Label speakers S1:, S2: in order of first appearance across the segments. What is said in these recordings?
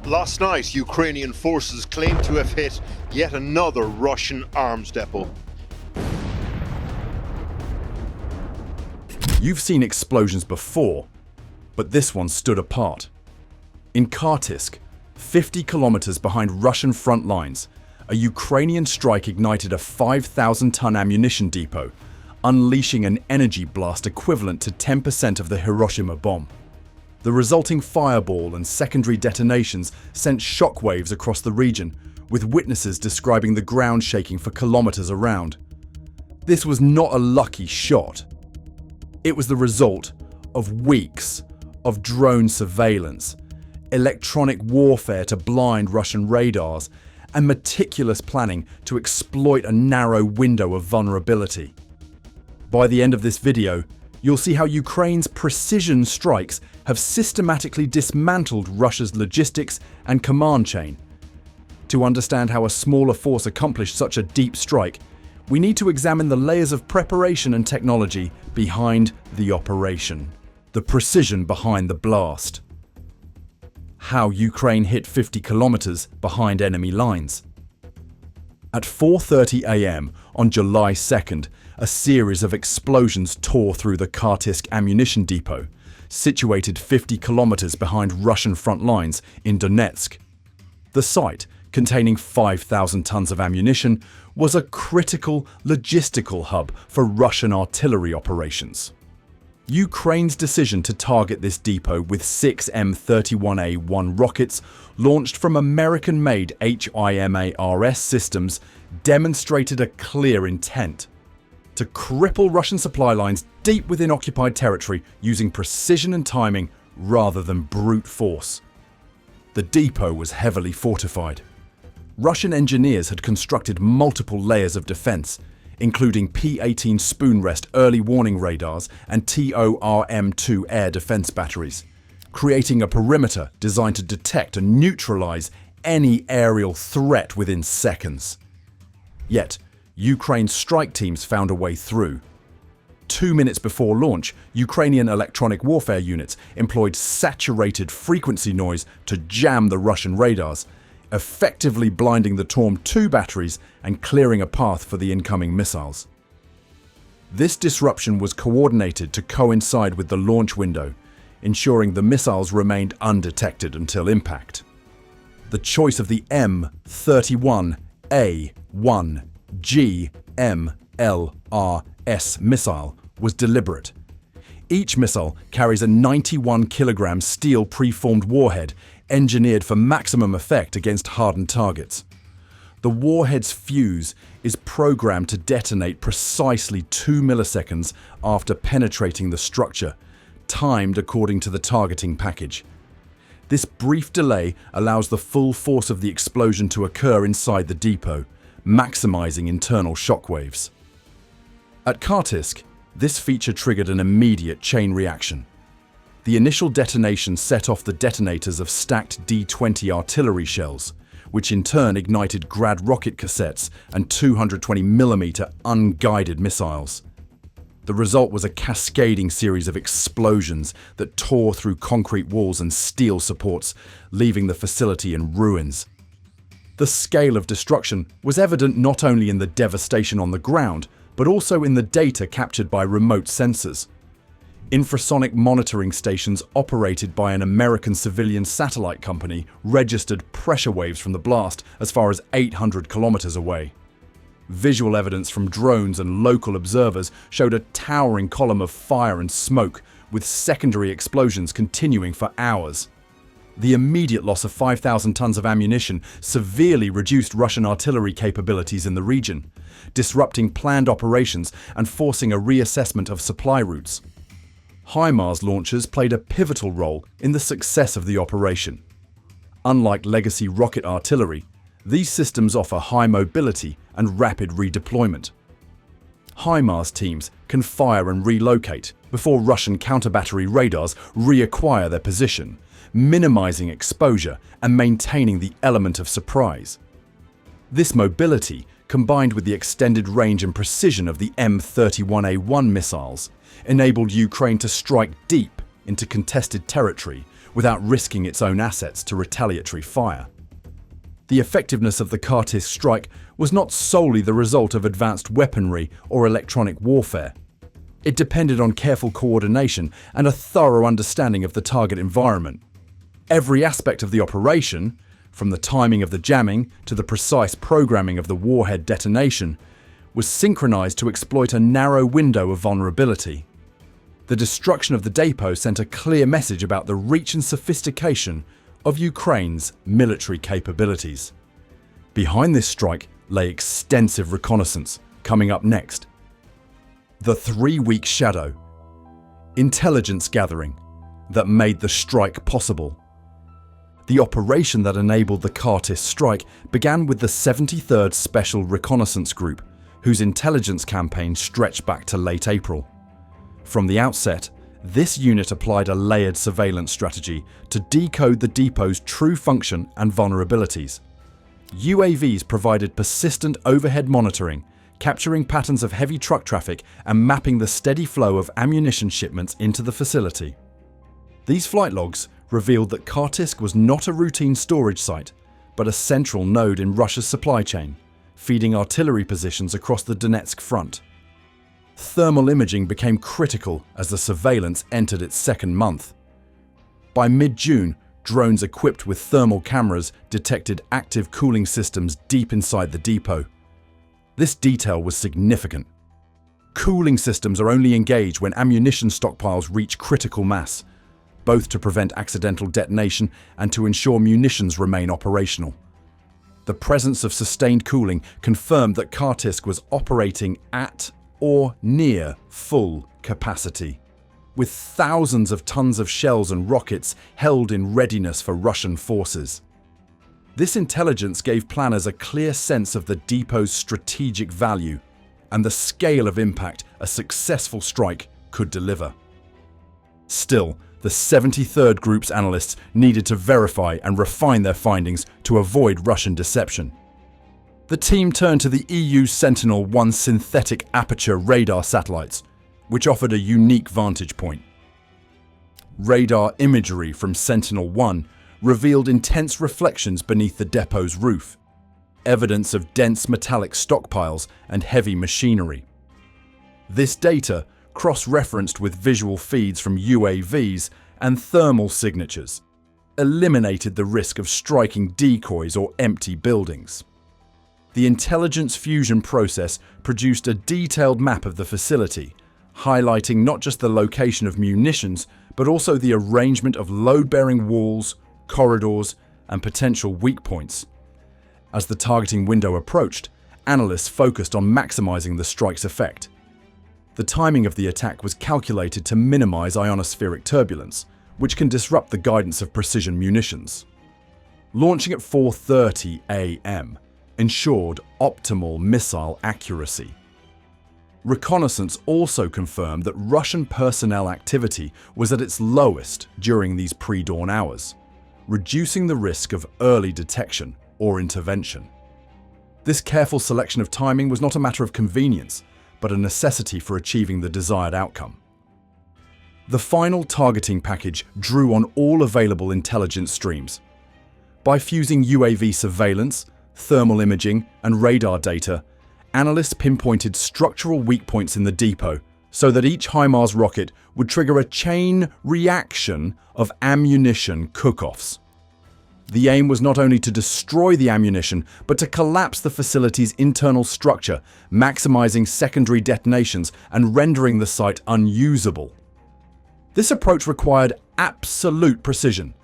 S1: Last night, Ukrainian forces claimed to have hit yet another Russian arms depot.
S2: You've seen explosions before, but this one stood apart. In Kharkiv, 50 kilometers behind Russian front lines, a Ukrainian strike ignited a 5,000-ton ammunition depot, unleashing an energy blast equivalent to 10% of the Hiroshima bomb. The resulting fireball and secondary detonations sent shockwaves across the region, with witnesses describing the ground shaking for kilometers around. This was not a lucky shot. It was the result of weeks of drone surveillance, electronic warfare to blind Russian radars, and meticulous planning to exploit a narrow window of vulnerability. By the end of this video, you'll see how Ukraine's precision strikes have systematically dismantled Russia's logistics and command chain. To understand how a smaller force accomplished such a deep strike, we need to examine the layers of preparation and technology behind the operation. The precision behind the blast. How Ukraine hit 50 kilometers behind enemy lines. At 4:30 a.m. on July 2nd, a series of explosions tore through the Kharkiv ammunition depot, situated 50 kilometers behind Russian front lines in Donetsk. The site, containing 5,000 tons of ammunition, was a critical logistical hub for Russian artillery operations. Ukraine's decision to target this depot with 6 M31A1 rockets launched from American-made HIMARS systems demonstrated a clear intent to cripple Russian supply lines deep within occupied territory using precision and timing rather than brute force. The depot was heavily fortified. Russian engineers had constructed multiple layers of defense, including P-18 spoon-rest early warning radars and TORM-2 air defense batteries, creating a perimeter designed to detect and neutralize any aerial threat within seconds. Yet, Ukraine's strike teams found a way through. 2 minutes before launch, Ukrainian electronic warfare units employed saturated frequency noise to jam the Russian radars, effectively blinding the TORM-2 batteries and clearing a path for the incoming missiles. This disruption was coordinated to coincide with the launch window, ensuring the missiles remained undetected until impact. The choice of the M31A1 GMLRS missile was deliberate. Each missile carries a 91-kilogram steel preformed warhead engineered for maximum effect against hardened targets. The warhead's fuse is programmed to detonate precisely 2 milliseconds after penetrating the structure, timed according to the targeting package. This brief delay allows the full force of the explosion to occur inside the depot, maximizing internal shockwaves. At Kharkiv, this feature triggered an immediate chain reaction. The initial detonation set off the detonators of stacked D-20 artillery shells, which in turn ignited Grad rocket cassettes and 220mm unguided missiles. The result was a cascading series of explosions that tore through concrete walls and steel supports, leaving the facility in ruins. The scale of destruction was evident not only in the devastation on the ground, but also in the data captured by remote sensors. Infrasonic monitoring stations operated by an American civilian satellite company registered pressure waves from the blast as far as 800 kilometers away. Visual evidence from drones and local observers showed a towering column of fire and smoke, with secondary explosions continuing for hours. The immediate loss of 5,000 tons of ammunition severely reduced Russian artillery capabilities in the region, disrupting planned operations and forcing a reassessment of supply routes. HIMARS launchers played a pivotal role in the success of the operation. Unlike legacy rocket artillery, these systems offer high mobility and rapid redeployment. HIMARS teams can fire and relocate before Russian counter-battery radars reacquire their position, minimizing exposure and maintaining the element of surprise. This mobility, combined with the extended range and precision of the M31A1 missiles, enabled Ukraine to strike deep into contested territory without risking its own assets to retaliatory fire. The effectiveness of the Kartisk strike was not solely the result of advanced weaponry or electronic warfare. It depended on careful coordination and a thorough understanding of the target environment. Every aspect of the operation, from the timing of the jamming to the precise programming of the warhead detonation, was synchronized to exploit a narrow window of vulnerability. The destruction of the depot sent a clear message about the reach and sophistication of Ukraine's military capabilities. Behind this strike lay extensive reconnaissance. Coming up next, the 3-week shadow, intelligence gathering that made the strike possible. The operation that enabled the Kartisk strike began with the 73rd Special Reconnaissance Group, whose intelligence campaign stretched back to late April. From the outset, this unit applied a layered surveillance strategy to decode the depot's true function and vulnerabilities. UAVs provided persistent overhead monitoring, capturing patterns of heavy truck traffic and mapping the steady flow of ammunition shipments into the facility. These flight logs revealed that Kartisk was not a routine storage site, but a central node in Russia's supply chain, feeding artillery positions across the Donetsk front. Thermal imaging became critical as the surveillance entered its second month. By mid-June, drones equipped with thermal cameras detected active cooling systems deep inside the depot. This detail was significant. Cooling systems are only engaged when ammunition stockpiles reach critical mass, both to prevent accidental detonation and to ensure munitions remain operational. The presence of sustained cooling confirmed that Kartisk was operating at or near full capacity, with thousands of tons of shells and rockets held in readiness for Russian forces. This intelligence gave planners a clear sense of the depot's strategic value and the scale of impact a successful strike could deliver. Still, the 73rd Group's analysts needed to verify and refine their findings to avoid Russian deception. The team turned to the EU Sentinel-1 synthetic aperture radar satellites, which offered a unique vantage point. Radar imagery from Sentinel-1 revealed intense reflections beneath the depot's roof, evidence of dense metallic stockpiles and heavy machinery. This data, cross-referenced with visual feeds from UAVs and thermal signatures, eliminated the risk of striking decoys or empty buildings. The intelligence fusion process produced a detailed map of the facility, highlighting not just the location of munitions, but also the arrangement of load-bearing walls, corridors, and potential weak points. As the targeting window approached, analysts focused on maximizing the strike's effect. The timing of the attack was calculated to minimize ionospheric turbulence, which can disrupt the guidance of precision munitions. Launching at 4:30 a.m. ensured optimal missile accuracy. Reconnaissance also confirmed that Russian personnel activity was at its lowest during these pre-dawn hours, reducing the risk of early detection or intervention. This careful selection of timing was not a matter of convenience, but a necessity for achieving the desired outcome. The final targeting package drew on all available intelligence streams. By fusing UAV surveillance, thermal imaging, and radar data, analysts pinpointed structural weak points in the depot so that each HIMARS rocket would trigger a chain reaction of ammunition cook-offs. The aim was not only to destroy the ammunition, but to collapse the facility's internal structure, maximizing secondary detonations and rendering the site unusable. This approach required absolute precision.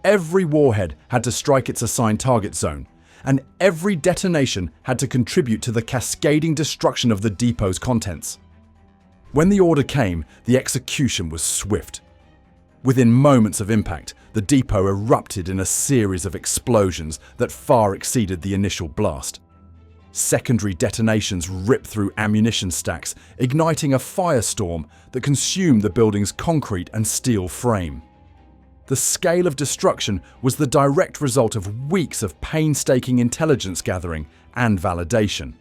S2: Every warhead had to strike its assigned target zone, and every detonation had to contribute to the cascading destruction of the depot's contents. When the order came, the execution was swift. Within moments of impact, the depot erupted in a series of explosions that far exceeded the initial blast. Secondary detonations ripped through ammunition stacks, igniting a firestorm that consumed the building's concrete and steel frame. The scale of destruction was the direct result of weeks of painstaking intelligence gathering and validation,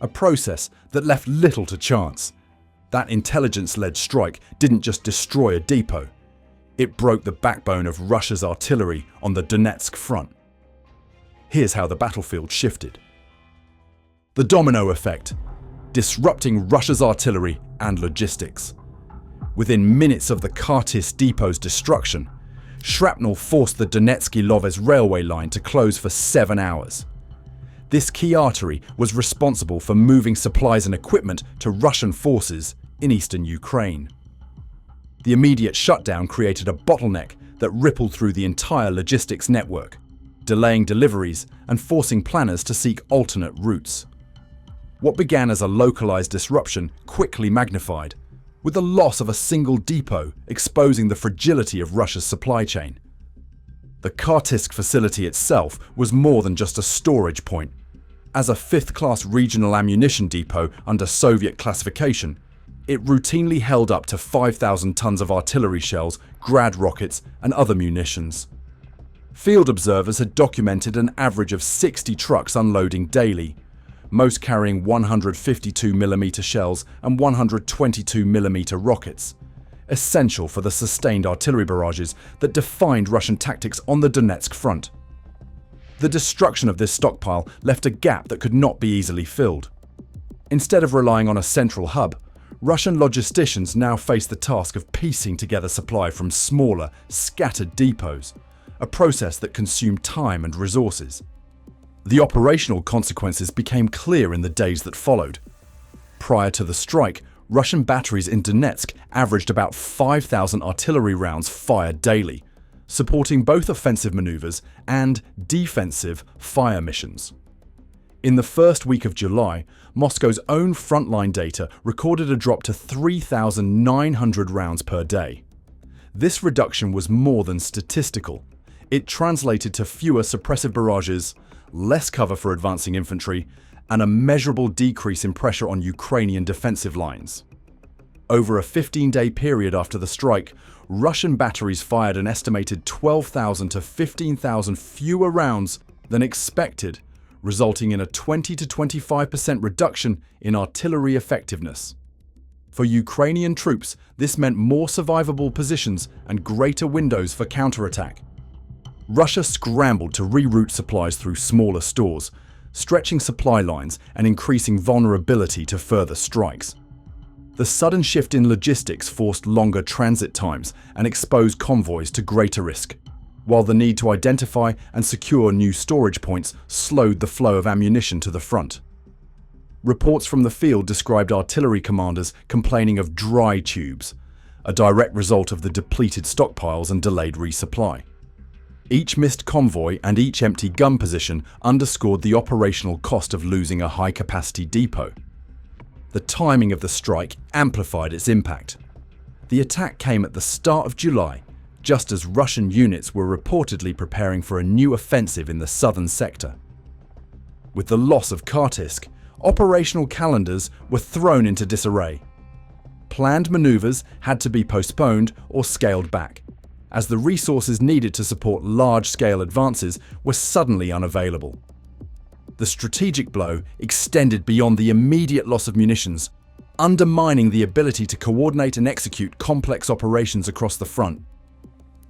S2: a process that left little to chance. That intelligence-led strike didn't just destroy a depot. It broke the backbone of Russia's artillery on the Donetsk front. Here's how the battlefield shifted. The domino effect, disrupting Russia's artillery and logistics. Within minutes of the Kharkiv depot's destruction, shrapnel forced the Donetsky-Lovez railway line to close for 7 hours. This key artery was responsible for moving supplies and equipment to Russian forces in eastern Ukraine. The immediate shutdown created a bottleneck that rippled through the entire logistics network, delaying deliveries and forcing planners to seek alternate routes. What began as a localized disruption quickly magnified, with the loss of a single depot exposing the fragility of Russia's supply chain. The Kharkiv facility itself was more than just a storage point. As a fifth-class regional ammunition depot under Soviet classification, it routinely held up to 5,000 tons of artillery shells, Grad rockets, and other munitions. Field observers had documented an average of 60 trucks unloading daily, most carrying 152mm shells and 122mm rockets, essential for the sustained artillery barrages that defined Russian tactics on the Donetsk front. The destruction of this stockpile left a gap that could not be easily filled. Instead of relying on a central hub, Russian logisticians now faced the task of piecing together supply from smaller, scattered depots, a process that consumed time and resources. The operational consequences became clear in the days that followed. Prior to the strike, Russian batteries in Donetsk averaged about 5,000 artillery rounds fired daily, supporting both offensive maneuvers and defensive fire missions. In the first week of July, Moscow's own frontline data recorded a drop to 3,900 rounds per day. This reduction was more than statistical. It translated to fewer suppressive barrages, less cover for advancing infantry, and a measurable decrease in pressure on Ukrainian defensive lines. Over a 15-day period after the strike, Russian batteries fired an estimated 12,000 to 15,000 fewer rounds than expected, resulting in a 20 to 25% reduction in artillery effectiveness. For Ukrainian troops, this meant more survivable positions and greater windows for counterattack. Russia scrambled to reroute supplies through smaller stores, stretching supply lines and increasing vulnerability to further strikes. The sudden shift in logistics forced longer transit times and exposed convoys to greater risk, while the need to identify and secure new storage points slowed the flow of ammunition to the front. Reports from the field described artillery commanders complaining of dry tubes, a direct result of the depleted stockpiles and delayed resupply. Each missed convoy and each empty gun position underscored the operational cost of losing a high-capacity depot. The timing of the strike amplified its impact. The attack came at the start of July, just as Russian units were reportedly preparing for a new offensive in the southern sector. With the loss of Kharkiv, operational calendars were thrown into disarray. Planned maneuvers had to be postponed or scaled back, as the resources needed to support large-scale advances were suddenly unavailable. The strategic blow extended beyond the immediate loss of munitions, undermining the ability to coordinate and execute complex operations across the front.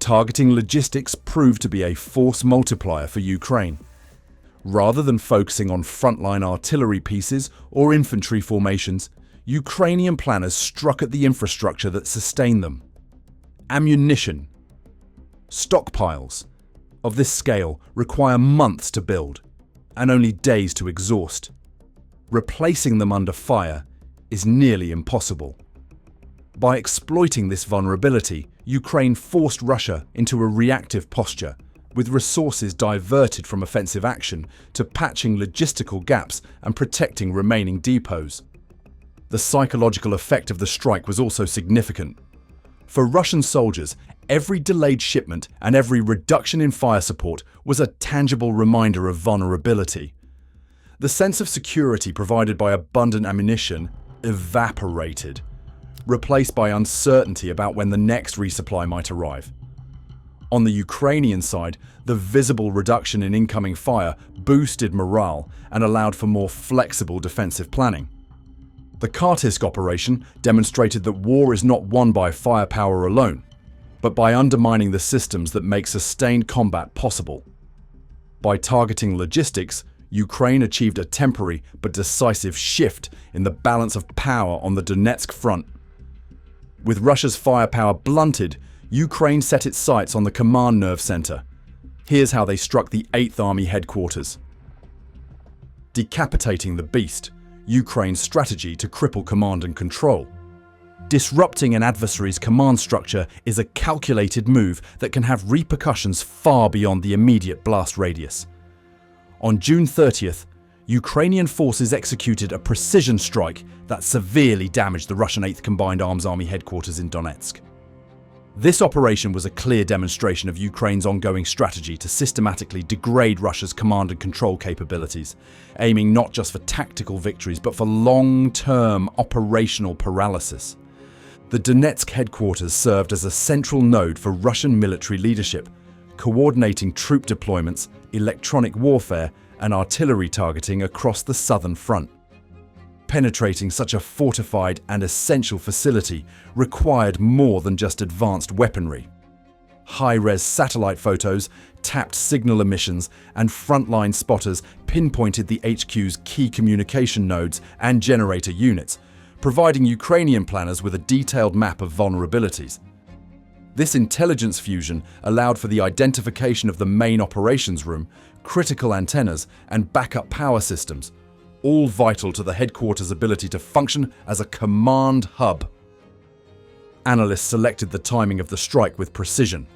S2: Targeting logistics proved to be a force multiplier for Ukraine. Rather than focusing on frontline artillery pieces or infantry formations, Ukrainian planners struck at the infrastructure that sustained them. Ammunition. Stockpiles of this scale require months to build and only days to exhaust. Replacing them under fire is nearly impossible. By exploiting this vulnerability, Ukraine forced Russia into a reactive posture, with resources diverted from offensive action to patching logistical gaps and protecting remaining depots. The psychological effect of the strike was also significant. For Russian soldiers, every delayed shipment and every reduction in fire support was a tangible reminder of vulnerability. The sense of security provided by abundant ammunition evaporated, replaced by uncertainty about when the next resupply might arrive. On the Ukrainian side, the visible reduction in incoming fire boosted morale and allowed for more flexible defensive planning. The Kharkiv operation demonstrated that war is not won by firepower alone. but by undermining the systems that make sustained combat possible. By targeting logistics, Ukraine achieved a temporary but decisive shift in the balance of power on the Donetsk front. With Russia's firepower blunted, Ukraine set its sights on the command nerve center. Here's how they struck the 8th Army headquarters. Decapitating the Beast, Ukraine's strategy to cripple command and control. Disrupting an adversary's command structure is a calculated move that can have repercussions far beyond the immediate blast radius. On June 30th, Ukrainian forces executed a precision strike that severely damaged the Russian 8th Combined Arms Army headquarters in Donetsk. This operation was a clear demonstration of Ukraine's ongoing strategy to systematically degrade Russia's command and control capabilities, aiming not just for tactical victories but for long-term operational paralysis. The Donetsk headquarters served as a central node for Russian military leadership, coordinating troop deployments, electronic warfare, and artillery targeting across the southern front. Penetrating such a fortified and essential facility required more than just advanced weaponry. High-res satellite photos, tapped signal emissions, and frontline spotters pinpointed the HQ's key communication nodes and generator units, providing Ukrainian planners with a detailed map of vulnerabilities. This intelligence fusion allowed for the identification of the main operations room, critical antennas, and backup power systems, all vital to the headquarters' ability to function as a command hub. Analysts selected the timing of the strike with precision.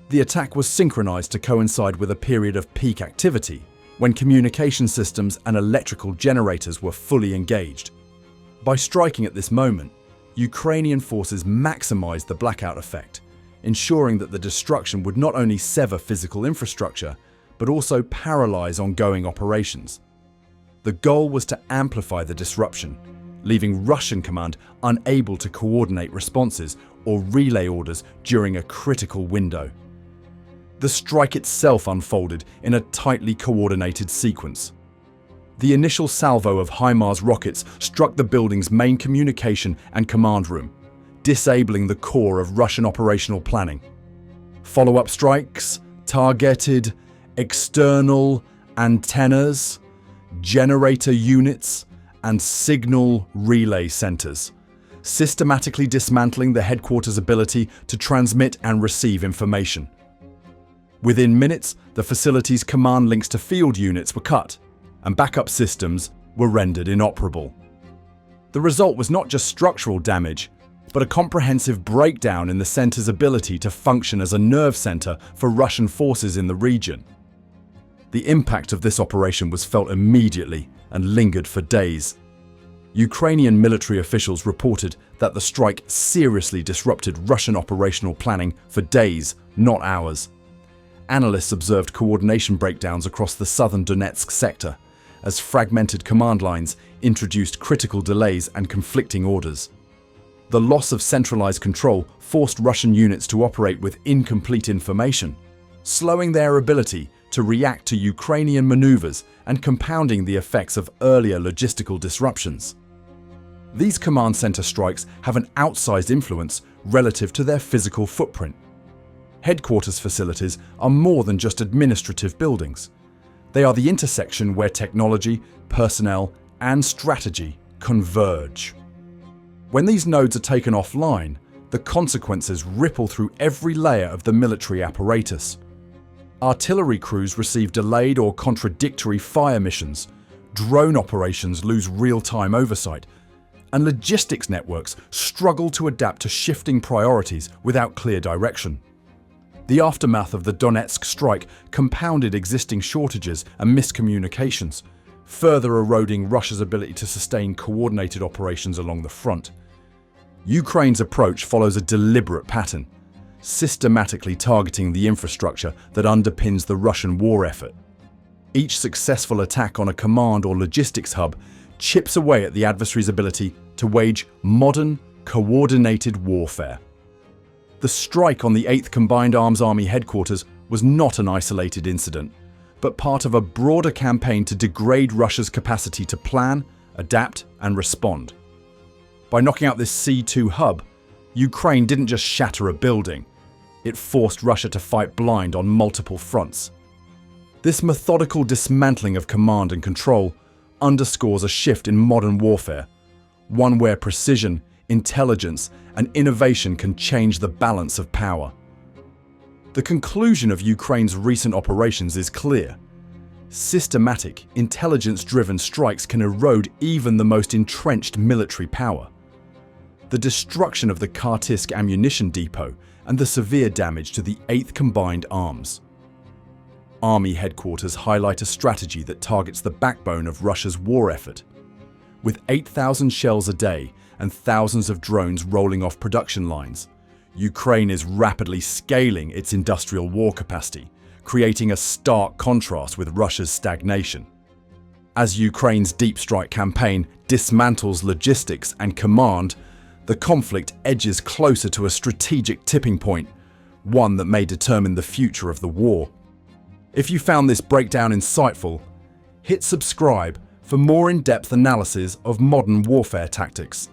S2: The attack was synchronized to coincide with a period of peak activity, when communication systems and electrical generators were fully engaged. By striking at this moment, Ukrainian forces maximized the blackout effect, ensuring that the destruction would not only sever physical infrastructure, but also paralyze ongoing operations. The goal was to amplify the disruption, leaving Russian command unable to coordinate responses or relay orders during a critical window. The strike itself unfolded in a tightly coordinated sequence. The initial salvo of HIMARS rockets struck the building's main communication and command room, disabling the core of Russian operational planning. Follow-up strikes targeted external antennas, generator units, and signal relay centers, systematically dismantling the headquarters' ability to transmit and receive information. Within minutes, the facility's command links to field units were cut, and backup systems were rendered inoperable. The result was not just structural damage, but a comprehensive breakdown in the center's ability to function as a nerve center for Russian forces in the region. The impact of this operation was felt immediately and lingered for days. Ukrainian military officials reported that the strike seriously disrupted Russian operational planning for days, not hours. Analysts observed coordination breakdowns across the southern Donetsk sector, as fragmented command lines introduced critical delays and conflicting orders. The loss of centralized control forced Russian units to operate with incomplete information, slowing their ability to react to Ukrainian maneuvers and compounding the effects of earlier logistical disruptions. These command center strikes have an outsized influence relative to their physical footprint. Headquarters facilities are more than just administrative buildings. They are the intersection where technology, personnel, and strategy converge. When these nodes are taken offline, the consequences ripple through every layer of the military apparatus. Artillery crews receive delayed or contradictory fire missions, drone operations lose real-time oversight, and logistics networks struggle to adapt to shifting priorities without clear direction. The aftermath of the Donetsk strike compounded existing shortages and miscommunications, further eroding Russia's ability to sustain coordinated operations along the front. Ukraine's approach follows a deliberate pattern, systematically targeting the infrastructure that underpins the Russian war effort. Each successful attack on a command or logistics hub chips away at the adversary's ability to wage modern, coordinated warfare. The strike on the 8th Combined Arms Army headquarters was not an isolated incident, but part of a broader campaign to degrade Russia's capacity to plan, adapt, and respond. By knocking out this C2 hub, Ukraine didn't just shatter a building, it forced Russia to fight blind on multiple fronts. This methodical dismantling of command and control underscores a shift in modern warfare, one where precision, intelligence, and innovation can change the balance of power. The conclusion of Ukraine's recent operations is clear. Systematic, intelligence-driven strikes can erode even the most entrenched military power. The destruction of the Kartisk ammunition depot and the severe damage to the 8th Combined Arms Army headquarters highlight a strategy that targets the backbone of Russia's war effort. With 8,000 shells a day and thousands of drones rolling off production lines, Ukraine is rapidly scaling its industrial war capacity, creating a stark contrast with Russia's stagnation. As Ukraine's deep strike campaign dismantles logistics and command, the conflict edges closer to a strategic tipping point, one that may determine the future of the war. If you found this breakdown insightful, hit subscribe for more in-depth analysis of modern warfare tactics.